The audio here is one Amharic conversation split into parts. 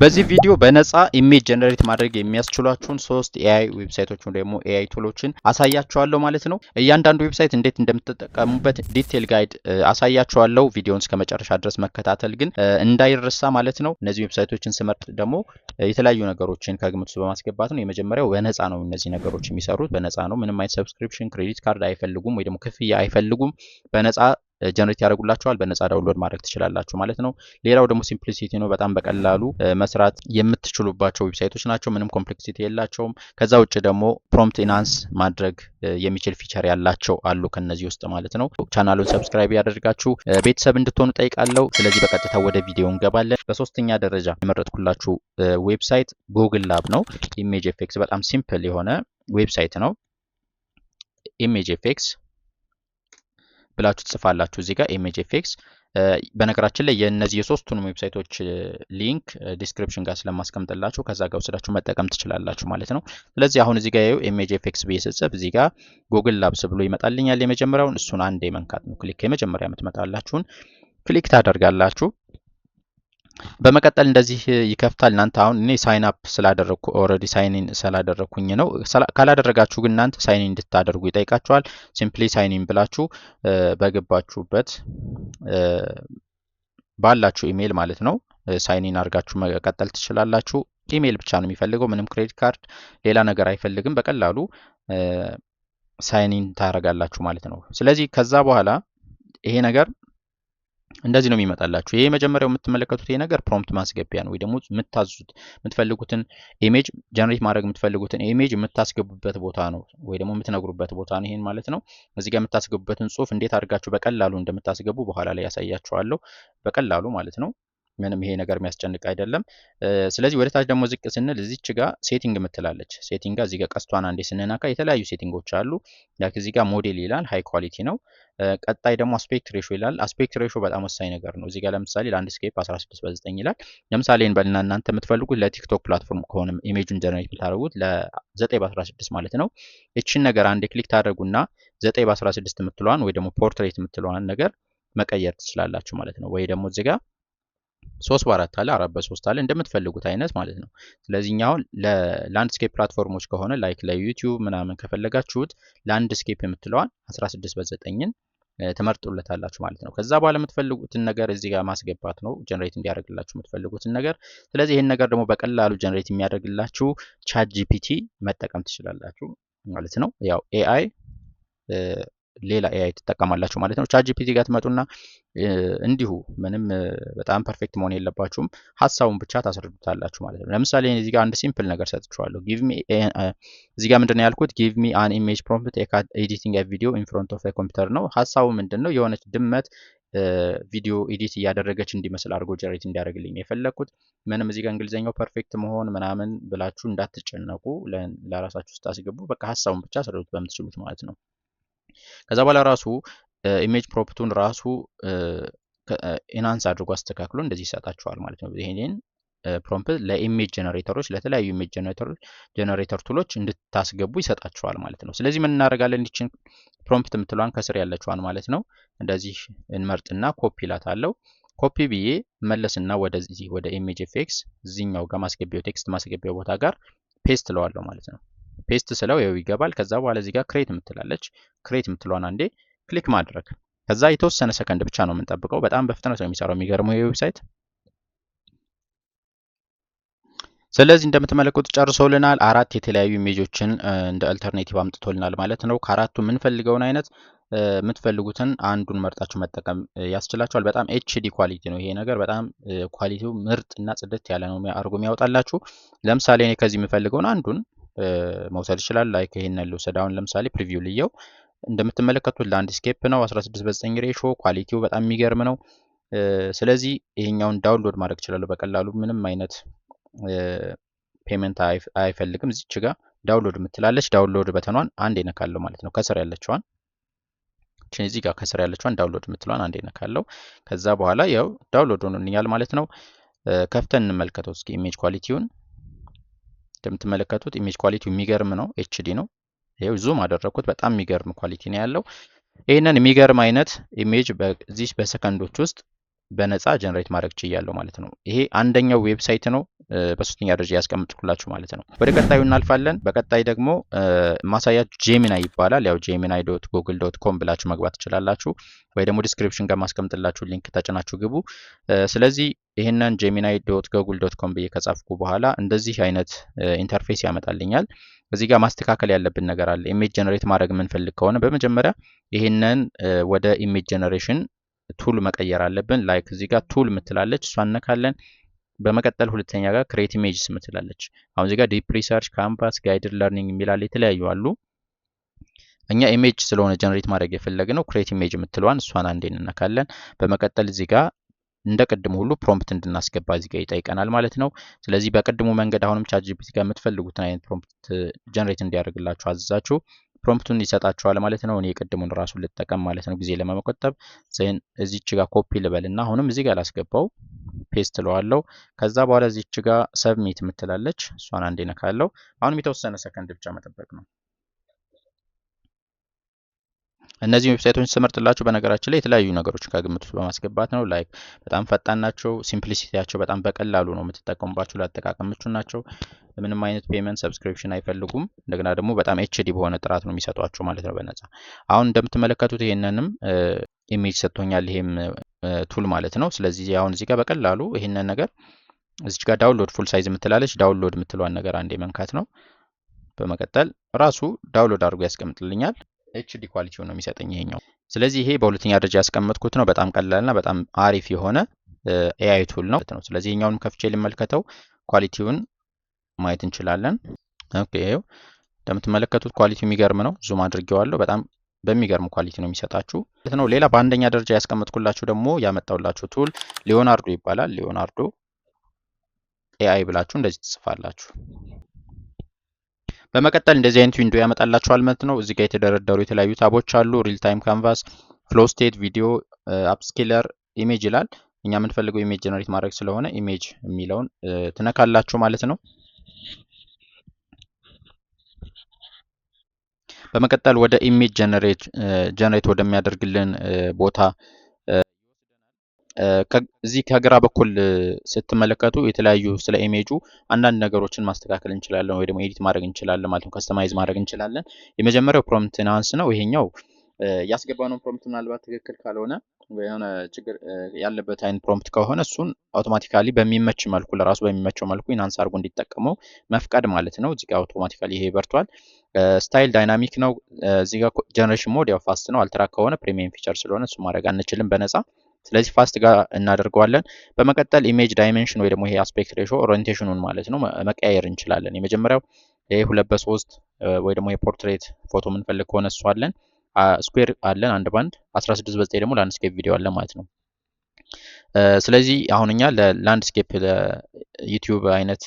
በዚህ ቪዲዮ በነፃ ኢሜጅ ጀነሬት ማድረግ የሚያስችሏችሁን 3 ኤአይ ዌብሳይቶች ወይ ደግሞ ኤአይ ቱሎችን አሳያችኋለሁ ማለት ነው። እያንዳንዱ ዌብሳይት እንዴት እንደምትጠቀሙበት ዲቴል ጋይድ አሳያችኋለሁ። ቪዲዮውን እስከ መጨረሻ ድረስ መከታተል ግን እንዳይረሳ ማለት ነው። እነዚህ ዌብሳይቶችን ስመርጥ ደግሞ የተለያዩ ነገሮችን ከግምት ውስጥ በማስገባት ነው። የመጀመሪያው በነፃ ነው። እነዚህ ነገሮች የሚሰሩት በነፃ ነው። ምንም አይነት ሰብስክሪፕሽን፣ ክሬዲት ካርድ አይፈልጉም ወይ ደግሞ ክፍያ አይፈልጉም። በነፃ ጀነሬት ያደርጉላችኋል። በነፃ ዳውንሎድ ማድረግ ትችላላችሁ ማለት ነው። ሌላው ደግሞ ሲምፕሊሲቲ ነው። በጣም በቀላሉ መስራት የምትችሉባቸው ዌብሳይቶች ናቸው። ምንም ኮምፕሌክሲቲ የላቸውም። ከዛ ውጭ ደግሞ ፕሮምፕት ኢናንስ ማድረግ የሚችል ፊቸር ያላቸው አሉ ከነዚህ ውስጥ ማለት ነው። ቻናሉን ሰብስክራይብ ያደርጋችሁ ቤተሰብ እንድትሆኑ ጠይቃለሁ። ስለዚህ በቀጥታ ወደ ቪዲዮ እንገባለን። በሶስተኛ ደረጃ የመረጥኩላችሁ ዌብሳይት ጉግል ላብ ነው። ኢሜጅ ኤፌክስ በጣም ሲምፕል የሆነ ዌብሳይት ነው። ኢሜጅ ኤፌክስ ብላችሁ ትጽፋላችሁ እዚህ ጋር ኢሜጅ ኤፌክስ። በነገራችን ላይ የእነዚህ የሶስቱንም ዌብሳይቶች ሊንክ ዲስክሪፕሽን ጋር ስለማስቀምጥላችሁ ከዛ ጋር ወስዳችሁ መጠቀም ትችላላችሁ ማለት ነው። ስለዚህ አሁን እዚህ ጋር ይኸው ኢሜጅ ኤፌክስ ብዬ ስጽፍ እዚህ ጋር ጉግል ላብስ ብሎ ይመጣልኛል። የመጀመሪያውን እሱን አንዴ መንካት ነው። ክሊክ የመጀመሪያ የምትመጣላችሁን ክሊክ ታደርጋላችሁ። በመቀጠል እንደዚህ ይከፍታል። እናንተ አሁን እኔ ሳይን አፕ ስላደረግኩ ኦልሬዲ ሳይን ኢን ስላደረግኩኝ ነው። ካላደረጋችሁ ግን እናንተ ሳይን ኢን እንድታደርጉ ይጠይቃችኋል። ሲምፕሊ ሳይን ኢን ብላችሁ በገባችሁበት ባላችሁ ኢሜይል ማለት ነው ሳይን ኢን አድርጋችሁ መቀጠል ትችላላችሁ። ኢሜይል ብቻ ነው የሚፈልገው፣ ምንም ክሬዲት ካርድ ሌላ ነገር አይፈልግም። በቀላሉ ሳይን ኢን ታደርጋላችሁ ማለት ነው። ስለዚህ ከዛ በኋላ ይሄ ነገር እንደዚህ ነው የሚመጣላችሁ። ይሄ መጀመሪያው የምትመለከቱት ይሄ ነገር ፕሮምፕት ማስገቢያ ነው፣ ወይ ደግሞ የምታዙት የምትፈልጉትን ኢሜጅ ጀነሬት ማድረግ የምትፈልጉትን ኢሜጅ የምታስገቡበት ቦታ ነው፣ ወይ ደግሞ የምትነግሩበት ቦታ ነው። ይሄን ማለት ነው። እዚህ ጋር የምታስገቡበትን ጽሁፍ እንዴት አድርጋችሁ በቀላሉ እንደምታስገቡ በኋላ ላይ ያሳያችኋለሁ። በቀላሉ ማለት ነው። ምንም ይሄ ነገር የሚያስጨንቅ አይደለም። ስለዚህ ወደ ታች ደግሞ ዝቅ ስንል እዚች ጋር ሴቲንግ የምትላለች ሴቲንግ ጋር እዚህ ጋር ቀስቷን አንዴ ስንነካ የተለያዩ ሴቲንጎች አሉ። ያክ እዚህ ጋር ሞዴል ይላል፣ ሃይ ኳሊቲ ነው። ቀጣይ ደግሞ አስፔክት ሬሾ ይላል። አስፔክት ሬሾ በጣም ወሳኝ ነገር ነው። እዚህ ጋር ለምሳሌ ላንድስኬፕ 16:9 ይላል። ለምሳሌ በልና እናንተ የምትፈልጉት ለቲክቶክ ፕላትፎርም ከሆነ ኢሜጁን ጀነሬት የምታደርጉት ለ9:16 ማለት ነው። እቺን ነገር አንዴ ክሊክ ታደርጉና 9:16 የምትለዋን ወይ ደግሞ ፖርትሬት የምትለዋን ነገር መቀየር ትችላላችሁ ማለት ነው። ወይ ደግሞ እዚህ ጋር 3:4 አለ 4:3 አለ እንደምትፈልጉት አይነት ማለት ነው። ስለዚህ እኛው ለላንድስኬፕ ፕላትፎርሞች ከሆነ ላይክ ለዩቲዩብ ምናምን ከፈለጋችሁት ላንድስኬፕ የምትለዋን 16:9ን ትመርጡለታላችሁ ማለት ነው። ከዛ በኋላ የምትፈልጉትን ነገር እዚህ ጋር ማስገባት ነው፣ ጀነሬት እንዲያደርግላችሁ የምትፈልጉትን ነገር። ስለዚህ ይሄን ነገር ደግሞ በቀላሉ ጀነሬት የሚያደርግላችሁ ቻት ጂፒቲ መጠቀም ትችላላችሁ ማለት ነው። ያው ኤአይ ሌላ ኤአይ ትጠቀማላችሁ ማለት ነው። ቻት ጂፒቲ ጋር ትመጡና እንዲሁ ምንም በጣም ፐርፌክት መሆን የለባችሁም፣ ሀሳቡን ብቻ ታስረዱታላችሁ ማለት ነው። ለምሳሌ እዚህ ጋር አንድ ሲምፕል ነገር ሰጥቼዋለሁ። ጊቭ ሚ እዚህ ጋር ምንድነው ያልኩት? ጊቭ ሚ አን ኢሜጅ ፕሮምፕት ኤዲቲንግ ኤ ቪዲዮ ኢን ፍሮንት ኦፍ ኤ ኮምፒውተር ነው። ሀሳቡ ምንድነው? የሆነች ድመት ቪዲዮ ኤዲት እያደረገች እንዲመስል አድርጎ ጀነሬት እንዲያደርግልኝ የፈለኩት። ምንም እዚህ ጋር እንግሊዘኛው ፐርፌክት መሆን ምናምን ብላችሁ እንዳትጨነቁ፣ ለራሳችሁ ስታስገቡ በቃ ሀሳቡን ብቻ አስረዱት በምትችሉት ማለት ነው። ከዛ በኋላ ራሱ ኢሜጅ ፕሮምፕቱን ራሱ ኢናንስ አድርጎ አስተካክሎ እንደዚህ ይሰጣችኋል ማለት ነው። ይሄንን ፕሮምፕት ለኢሜጅ ጀነሬተሮች ለተለያዩ ኢሜጅ ጀነሬተር ቱሎች እንድታስገቡ ይሰጣችኋል ማለት ነው። ስለዚህ ምን እናደርጋለን? ይችን ፕሮምፕት የምትለዋን ከስር ያለችዋን ማለት ነው እንደዚህ እንመርጥና ኮፒ ላታለው። ኮፒ ብዬ መለስና ወደዚህ ወደ ኢሜጅ ኤፌክስ እዚህኛው ጋር ማስገቢያው ቴክስት ማስገቢያው ቦታ ጋር ፔስት ለዋለሁ ማለት ነው። ፔስት ስለው ያው ይገባል። ከዛ በኋላ እዚህ ጋር ክሬት የምትላለች ክሬት የምትለዋን አንዴ ክሊክ ማድረግ። ከዛ የተወሰነ ሰከንድ ብቻ ነው የምንጠብቀው። በጣም በፍጥነት ነው የሚሰራው። የሚገርመው ይሄ ዌብሳይት። ስለዚህ እንደምትመለከቱት ጨርሶልናል። 4 የተለያዩ ኢሜጆችን እንደ አልተርኔቲቭ አምጥቶልናል ማለት ነው። ከአራቱ የምንፈልገውን አይነት የምትፈልጉትን አንዱን መርጣችሁ መጠቀም ያስችላችኋል። በጣም ኤችዲ ኳሊቲ ነው ይሄ ነገር። በጣም ኳሊቲው ምርጥ እና ጽድት ያለ ነው አድርጎ የሚያወጣላችሁ። ለምሳሌ እኔ ከዚህ የምፈልገውን አንዱን መውሰድ ይችላል። ላይክ ይሄን ልውሰድ። አሁን ለምሳሌ ፕሪቪው ልየው። እንደምትመለከቱት ላንድስኬፕ ነው 16:9 ሬሾ፣ ኳሊቲው በጣም የሚገርም ነው። ስለዚህ ይሄኛውን ዳውንሎድ ማድረግ ይችላሉ በቀላሉ። ምንም አይነት ፔመንት አይፈልግም። እዚች ጋር ዳውንሎድ የምትላለች ዳውንሎድ በተኗን አንዴ ነካለው ማለት ነው። ከስር ያለችዋን እዚህ ጋር ከስር ያለችዋን ዳውንሎድ የምትለዋን አንዴ ነካለው። ከዛ በኋላ ያው ዳውንሎድ ሆኖልኛል ማለት ነው። ከፍተን እንመልከተው እስኪ ኢሜጅ ኳሊቲውን። እንደምትመለከቱት ኢሜጅ ኳሊቲው የሚገርም ነው፣ ኤችዲ ነው። ይሄው ዙም አደረኩት። በጣም የሚገርም ኳሊቲ ነው ያለው። ይሄንን የሚገርም አይነት ኢሜጅ በዚህ በሰከንዶች ውስጥ በነፃ ጀነሬት ማድረግ ችያለሁ ማለት ነው። ይሄ አንደኛው ዌብሳይት ነው፣ በሶስተኛ ደረጃ ያስቀምጥኩላችሁ ማለት ነው። ወደ ቀጣዩ እናልፋለን። በቀጣይ ደግሞ ማሳያችሁ ጄሚናይ ይባላል። ያው ጄሚናይ ዶት ጉግል ዶት ኮም ብላችሁ መግባት ትችላላችሁ፣ ወይ ደግሞ ዲስክሪፕሽን ጋር ማስቀምጥላችሁ ሊንክ ተጭናችሁ ግቡ። ስለዚህ ይህንን ጄሚናይ ዶት ጉግል ዶት ኮም ብዬ ከጻፍኩ በኋላ እንደዚህ አይነት ኢንተርፌስ ያመጣልኛል። እዚህ ጋር ማስተካከል ያለብን ነገር አለ። ኢሜጅ ጀነሬት ማድረግ የምንፈልግ ከሆነ በመጀመሪያ ይህንን ወደ ኢሜጅ ጀነሬሽን ቱል መቀየር አለብን። ላይክ እዚህ ጋር ቱል ምትላለች፣ እሷ እነካለን። በመቀጠል ሁለተኛ ጋር ክሬት ኢሜጅስ ምትላለች። አሁን እዚህ ጋር ዲፕ ሪሰርች፣ ካምፓስ፣ ጋይድድ ለርኒንግ የሚላል የተለያዩ አሉ። እኛ ኢሜጅ ስለሆነ ጀነሬት ማድረግ የፈለግነው ክሬት ኢሜጅ የምትለዋን እሷን አንዴ እንነካለን። በመቀጠል እዚህ ጋር እንደ ቅድሙ ሁሉ ፕሮምፕት እንድናስገባ እዚህ ጋር ይጠይቀናል ማለት ነው። ስለዚህ በቅድሙ መንገድ አሁንም ቻት ጂፒቲ ጋር የምትፈልጉትን አይነት ፕሮምፕት ጀነሬት እንዲያደርግላችሁ አዘዛችሁ ፕሮምፕቱን ይሰጣችኋል ማለት ነው። እኔ የቅድሙን ራሱን ልጠቀም ማለት ነው ጊዜ ለመቆጠብ። ዘይን እዚች ጋር ኮፒ ልበልና አሁንም እዚህ ጋር ላስገባው ፔስት ለዋለው። ከዛ በኋላ እዚች ጋር ሰብሚት የምትላለች እሷን አንዴ ነካለው። አሁንም የተወሰነ ሰከንድ ብቻ መጠበቅ ነው። እነዚህ ዌብሳይቶች ስመርጥላችሁ በነገራችን ላይ የተለያዩ ነገሮች ከግምት ውስጥ በማስገባት ነው። ላይክ በጣም ፈጣን ናቸው፣ ሲምፕሊሲቲያቸው በጣም በቀላሉ ነው የምትጠቀሙባቸው፣ ላጠቃቀም ምቹ ናቸው። ምንም አይነት ፔመንት ሰብስክሪፕሽን አይፈልጉም። እንደገና ደግሞ በጣም ኤችዲ በሆነ ጥራት ነው የሚሰጧቸው ማለት ነው በነፃ። አሁን እንደምትመለከቱት ይሄንንም ኢሜጅ ሰጥቶኛል፣ ይሄም ቱል ማለት ነው። ስለዚህ አሁን እዚህ ጋር በቀላሉ ይሄንን ነገር እዚች ጋር ዳውንሎድ ፉል ሳይዝ የምትላለች ዳውንሎድ የምትለዋን ነገር አንዴ መንካት ነው። በመቀጠል ራሱ ዳውንሎድ አድርጎ ያስቀምጥልኛል። ኤችዲ ኳሊቲው ነው የሚሰጠኝ ይሄኛው። ስለዚህ ይሄ በሁለተኛ ደረጃ ያስቀመጥኩት ነው። በጣም ቀላልና በጣም አሪፍ የሆነ ኤአይ ቱል ነው። ስለዚህ ይሄኛውንም ከፍቼ ልመልከተው፣ ኳሊቲውን ማየት እንችላለን። ኦኬ ይሄው እንደምትመለከቱት ኳሊቲው የሚገርም ነው። ዙም አድርጌዋለሁ። በጣም በሚገርም ኳሊቲ ነው የሚሰጣችሁ ነው። ሌላ በአንደኛ ደረጃ ያስቀመጥኩላችሁ ደግሞ ያመጣውላችሁ ቱል ሊዮናርዶ ይባላል። ሊዮናርዶ ኤአይ ብላችሁ እንደዚህ ትጽፋላችሁ። በመቀጠል እንደዚህ አይነት ዊንዶ ያመጣላችኋል ማለት ነው። እዚህ ጋር የተደረደሩ የተለያዩ ታቦች አሉ። ሪል ታይም ካንቫስ፣ ፍሎ ስቴት፣ ቪዲዮ፣ አፕስኬለር፣ ኢሜጅ ይላል። እኛ የምንፈልገው ኢሜጅ ጀነሬት ማድረግ ስለሆነ ኢሜጅ የሚለውን ትነካላችሁ ማለት ነው። በመቀጠል ወደ ኢሜጅ ጀነሬት ወደሚያደርግልን ቦታ እዚህ ከግራ በኩል ስትመለከቱ የተለያዩ ስለ ኢሜጁ አንዳንድ ነገሮችን ማስተካከል እንችላለን ወይ ደግሞ ኤዲት ማድረግ እንችላለን ማለት ነው። ከስተማይዝ ማድረግ እንችላለን። የመጀመሪያው ፕሮምፕት ኢንሃንስ ነው። ይሄኛው ያስገባነው ፕሮምፕት ምናልባት ትክክል ካልሆነ የሆነ ችግር ያለበት አይነት ፕሮምፕት ከሆነ እሱን አውቶማቲካሊ በሚመች መልኩ ለራሱ በሚመቸው መልኩ ኢንሃንስ አድርጎ እንዲጠቀመው መፍቀድ ማለት ነው። እዚህ ጋር አውቶማቲካሊ ይሄ በርቷል። ስታይል ዳይናሚክ ነው። እዚህ ጋር ጀነሬሽን ሞድ ያው ፋስት ነው። አልትራ ከሆነ ፕሪሚየም ፊቸር ስለሆነ እሱ ማድረግ አንችልም በነፃ። ስለዚህ ፋስት ጋር እናደርገዋለን። በመቀጠል ኢሜጅ ዳይሜንሽን ወይ ደግሞ ይሄ አስፔክት ሬሾ ኦሪየንቴሽኑን ማለት ነው መቀያየር እንችላለን። የመጀመሪያው ይሄ 2:3 ወይ ደግሞ የፖርትሬት ፎቶ የምንፈልግ ከሆነ እሱ አለን። ስኩዌር አለን አንድ ባንድ 16:9 ደግሞ ላንድስኬፕ ቪዲዮ አለን ማለት ነው። ስለዚህ አሁን እኛ ለላንድስኬፕ ለዩቲዩብ አይነት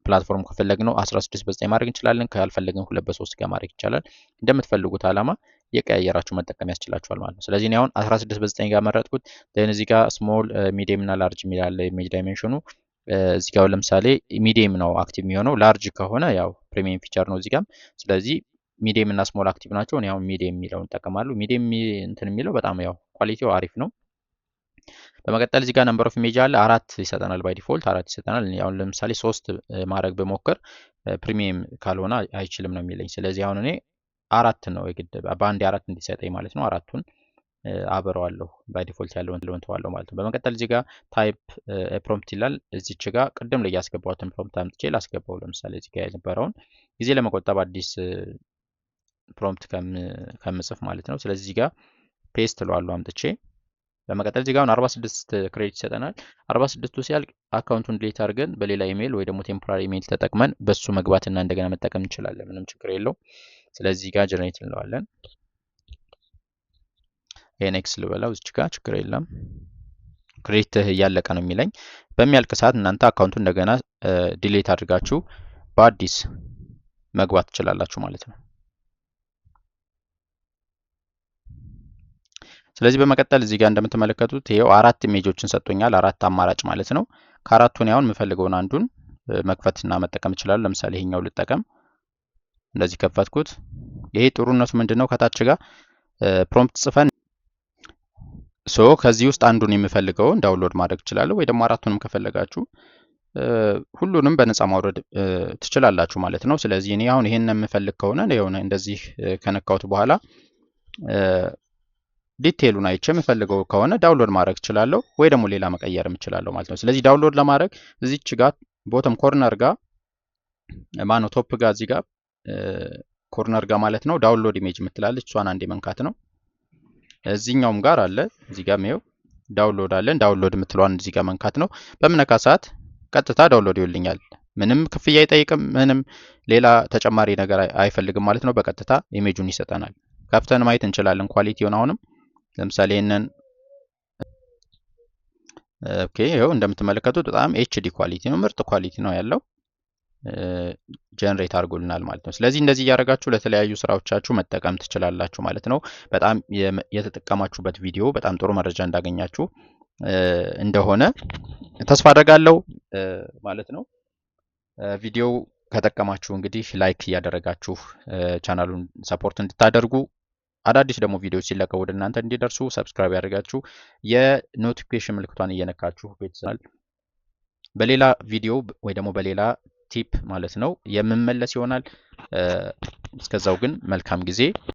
ፕላትፎርም ከፈለግነው 16:9 ማድረግ እንችላለን። ካልፈለግን 2:3 ጋር ማድረግ ይቻላል። እንደምትፈልጉት አላማ የቀያየራችሁ መጠቀም ያስችላችኋል ማለት ነው። ስለዚህ እኔ አሁን 16:9 ጋር መረጥኩት። then እዚህ ጋር ስሞል ሚዲየም እና ላርጅ የሚላል ኢሜጅ ዳይሜንሽኑ እዚህ ጋር ለምሳሌ ሚዲየም ነው አክቲቭ የሚሆነው። ላርጅ ከሆነ ያው ፕሪሚየም ፊቸር ነው እዚህ ጋር። ስለዚህ ሚዲየም እና ስሞል አክቲቭ ናቸው። እኔ አሁን ሚዲየም የሚለውን እጠቀማለሁ። ሚዲየም እንትን የሚለው በጣም ያው ኳሊቲው አሪፍ ነው። በመቀጠል እዚህ ጋር ነምበር ኦፍ ኢሜጅ አለ 4 ይሰጠናል። ባይ ዲፎልት 4 ይሰጠናል። አሁን ለምሳሌ 3 ማድረግ በሞክር ፕሪሚየም ካልሆነ አይችልም ነው የሚለኝ። ስለዚህ አሁን እኔ 4 ነው የግድ በአንድ 4 እንዲሰጠኝ ማለት ነው። 4ቱን አበረዋለሁ ባይ ዲፎልት ያለውን ተዋለሁ ማለት ነው። በመቀጠል እዚህ ጋር ታይፕ ፕሮምፕት ይላል። እዚች ጋር ቅድም ላይ ያስገባሁትን ፕሮምፕት አምጥቼ ላስገባው። ለምሳሌ እዚህ ጋር የነበረውን ጊዜ ለመቆጠብ አዲስ ፕሮምፕት ከምጽፍ ማለት ነው። ስለዚህ እዚህ ጋር ፔስት ለዋለሁ አምጥቼ። በመቀጠል እዚህ ጋር 46 ክሬዲት ይሰጠናል። 46ቱ ሲያልቅ አካውንቱን ዲሊት አድርገን በሌላ ኢሜል ወይ ደግሞ ቴምፖራሪ ኢሜል ተጠቅመን በሱ መግባትና እንደገና መጠቀም እንችላለን። ምንም ችግር የለው። ስለዚህ ጋር ጀነሬት እንለዋለን። ኤንኤክስ ልበላው እዚህ ጋር ችግር የለም። ክሬዲት እያለቀ ነው የሚለኝ። በሚያልቅ ሰዓት እናንተ አካውንቱን እንደገና ዲሊት አድርጋችሁ በአዲስ መግባት ትችላላችሁ ማለት ነው። ስለዚህ በመቀጠል እዚህ ጋር እንደምትመለከቱት ይሄው 4 ኢሜጆችን ሰጥቶኛል። 4 አማራጭ ማለት ነው። ከአራቱ ነው አሁን የምፈልገውን አንዱን መክፈትና መጠቀም እችላለሁ። ለምሳሌ ይሄኛው ልጠቀም። እንደዚህ ከፈትኩት። ይሄ ጥሩነቱ ምንድነው? ከታች ጋር ፕሮምፕት ጽፈን ከዚህ ውስጥ አንዱን የምፈልገውን ዳውንሎድ ማድረግ እችላለሁ፣ ወይ ደግሞ አራቱንም ከፈለጋችሁ ሁሉንም በነፃ ማውረድ ትችላላችሁ ማለት ነው። ስለዚህ እኔ አሁን ይሄን የምፈልግ ከሆነ የሆነ እንደዚህ ከነካሁት በኋላ ዲቴሉን አይቼ የምፈልገው ከሆነ ዳውንሎድ ማድረግ እችላለሁ፣ ወይ ደግሞ ሌላ መቀየርም እችላለሁ ማለት ነው። ስለዚህ ዳውንሎድ ለማድረግ እዚች ጋር ቦተም ኮርነር ጋር ማነው ቶፕ ጋር እዚህ ጋር ኮርነር ጋር ማለት ነው ዳውንሎድ ኢሜጅ የምትላለች እሷን አንዴ መንካት ነው። እዚህኛውም ጋር አለ፣ እዚህ ጋር ነው ዳውንሎድ አለን። ዳውንሎድ የምትለዋን እዚህ ጋር መንካት ነው። በምነካ ሰዓት ቀጥታ ዳውንሎድ ይልኛል። ምንም ክፍያ አይጠይቅም፣ ምንም ሌላ ተጨማሪ ነገር አይፈልግም ማለት ነው። በቀጥታ ኢሜጁን ይሰጠናል። ከፍተን ማየት እንችላለን ኳሊቲውን። አሁንም ለምሳሌ ይሄንን ኦኬ፣ ይኸው እንደምትመለከቱት በጣም ኤችዲ ኳሊቲ ነው፣ ምርጥ ኳሊቲ ነው ያለው። ጀነሬት አድርጎልናል ማለት ነው። ስለዚህ እንደዚህ እያደረጋችሁ ለተለያዩ ስራዎቻችሁ መጠቀም ትችላላችሁ ማለት ነው። በጣም የተጠቀማችሁበት ቪዲዮ በጣም ጥሩ መረጃ እንዳገኛችሁ እንደሆነ ተስፋ አደርጋለሁ ማለት ነው። ቪዲዮው ከጠቀማችሁ እንግዲህ ላይክ እያደረጋችሁ ቻናሉን ሰፖርት እንድታደርጉ፣ አዳዲስ ደግሞ ቪዲዮዎች ሲለቀቁ ወደ እናንተ እንዲደርሱ ሰብስክራይብ ያደርጋችሁ የኖቲፊኬሽን ምልክቷን እየነካችሁ ቤተሰብ በሌላ ቪዲዮ ወይ ደግሞ በሌላ ቲፕ ማለት ነው የምመለስ ይሆናል። እስከዛው ግን መልካም ጊዜ